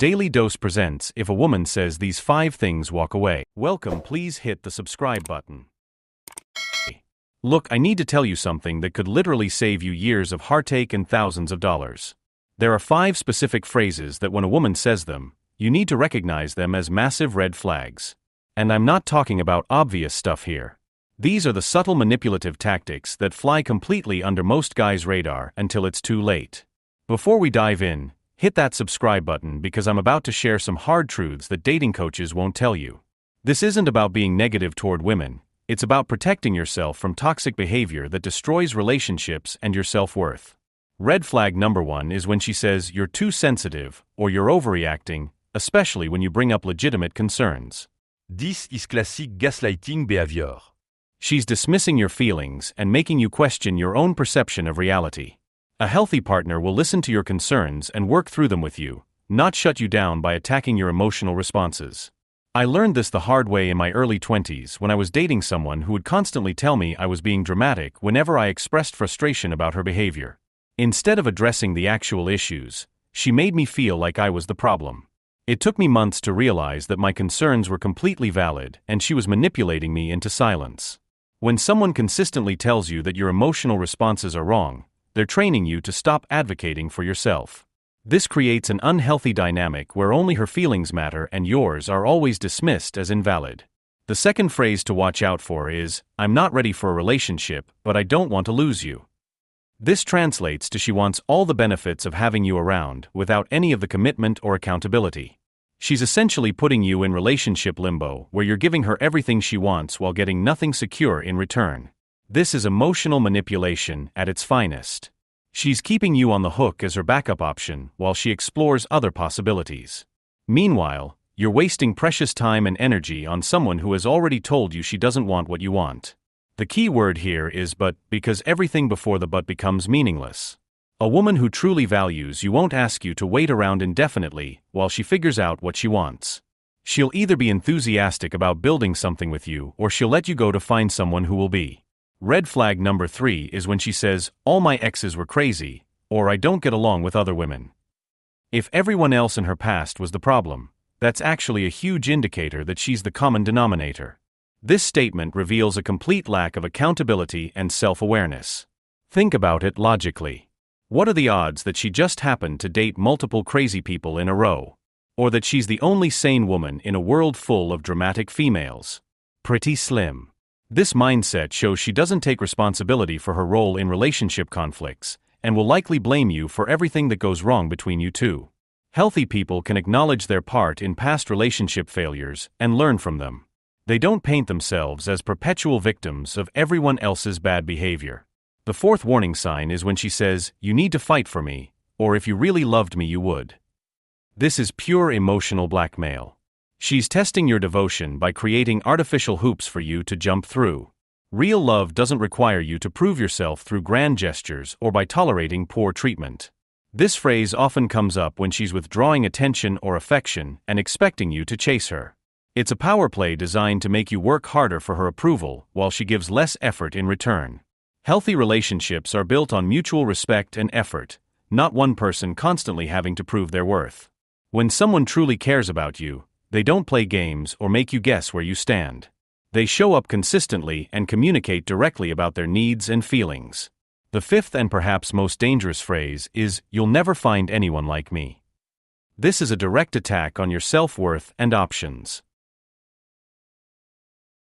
Daily Dose presents If a Woman Says These 5 Things, Walk Away. Welcome, please hit the subscribe button. Look, I need to tell you something that could literally save you years of heartache and thousands of dollars. There are 5 specific phrases that when a woman says them, you need to recognize them as massive red flags. And I'm not talking about obvious stuff here. These are the subtle manipulative tactics that fly completely under most guys' radar until it's too late. Before we dive in, hit that subscribe button because I'm about to share some hard truths that dating coaches won't tell you. This isn't about being negative toward women, it's about protecting yourself from toxic behavior that destroys relationships and your self-worth. Red flag number 1 is when she says you're too sensitive or you're overreacting, especially when you bring up legitimate concerns. This is classic gaslighting behavior. She's dismissing your feelings and making you question your own perception of reality. A healthy partner will listen to your concerns and work through them with you, not shut you down by attacking your emotional responses. I learned this the hard way in my early 20s when I was dating someone who would constantly tell me I was being dramatic whenever I expressed frustration about her behavior. Instead of addressing the actual issues, she made me feel like I was the problem. It took me months to realize that my concerns were completely valid and she was manipulating me into silence. When someone consistently tells you that your emotional responses are wrong, they're training you to stop advocating for yourself. This creates an unhealthy dynamic where only her feelings matter and yours are always dismissed as invalid. The second phrase to watch out for is, I'm not ready for a relationship, but I don't want to lose you. This translates to she wants all the benefits of having you around without any of the commitment or accountability. She's essentially putting you in relationship limbo where you're giving her everything she wants while getting nothing secure in return. This is emotional manipulation at its finest. She's keeping you on the hook as her backup option while she explores other possibilities. Meanwhile, you're wasting precious time and energy on someone who has already told you she doesn't want what you want. The key word here is but, because everything before the but becomes meaningless. A woman who truly values you won't ask you to wait around indefinitely while she figures out what she wants. She'll either be enthusiastic about building something with you or she'll let you go to find someone who will be. Red flag number 3 is when she says, all my exes were crazy, or I don't get along with other women. If everyone else in her past was the problem, that's actually a huge indicator that she's the common denominator. This statement reveals a complete lack of accountability and self-awareness. Think about it logically. What are the odds that she just happened to date multiple crazy people in a row? Or that she's the only sane woman in a world full of dramatic females? Pretty slim. This mindset shows she doesn't take responsibility for her role in relationship conflicts, and will likely blame you for everything that goes wrong between you two. Healthy people can acknowledge their part in past relationship failures and learn from them. They don't paint themselves as perpetual victims of everyone else's bad behavior. The 4th warning sign is when she says, you need to fight for me, or if you really loved me you would. This is pure emotional blackmail. She's testing your devotion by creating artificial hoops for you to jump through. Real love doesn't require you to prove yourself through grand gestures or by tolerating poor treatment. This phrase often comes up when she's withdrawing attention or affection and expecting you to chase her. It's a power play designed to make you work harder for her approval while she gives less effort in return. Healthy relationships are built on mutual respect and effort, not one person constantly having to prove their worth. When someone truly cares about you, they don't play games or make you guess where you stand. They show up consistently and communicate directly about their needs and feelings. The 5th and perhaps most dangerous phrase is, you'll never find anyone like me. This is a direct attack on your self-worth and options.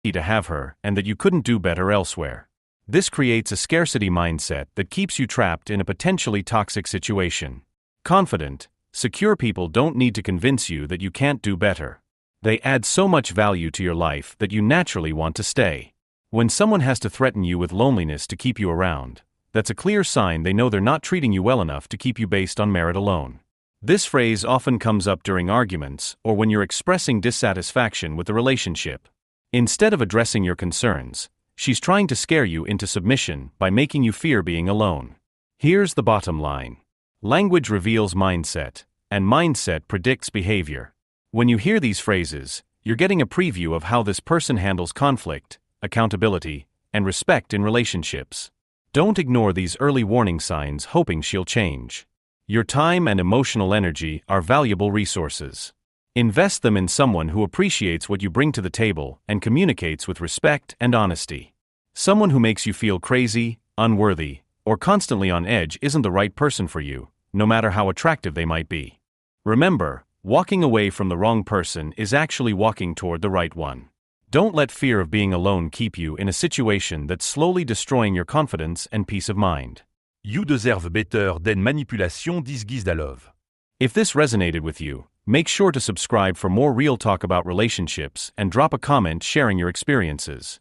To have her, and that you couldn't do better elsewhere. This creates a scarcity mindset that keeps you trapped in a potentially toxic situation. Confident, secure people don't need to convince you that you can't do better. They add so much value to your life that you naturally want to stay. When someone has to threaten you with loneliness to keep you around, that's a clear sign they know they're not treating you well enough to keep you based on merit alone. This phrase often comes up during arguments or when you're expressing dissatisfaction with the relationship. Instead of addressing your concerns, she's trying to scare you into submission by making you fear being alone. Here's the bottom line. Language reveals mindset, and mindset predicts behavior. When you hear these phrases, you're getting a preview of how this person handles conflict, accountability, and respect in relationships. Don't ignore these early warning signs hoping she'll change. Your time and emotional energy are valuable resources. Invest them in someone who appreciates what you bring to the table and communicates with respect and honesty. Someone who makes you feel crazy, unworthy, or constantly on edge isn't the right person for you, no matter how attractive they might be. Remember, walking away from the wrong person is actually walking toward the right one. Don't let fear of being alone keep you in a situation that's slowly destroying your confidence and peace of mind. You deserve better than manipulation disguised à love. If this resonated with you, make sure to subscribe for more real talk about relationships and drop a comment sharing your experiences.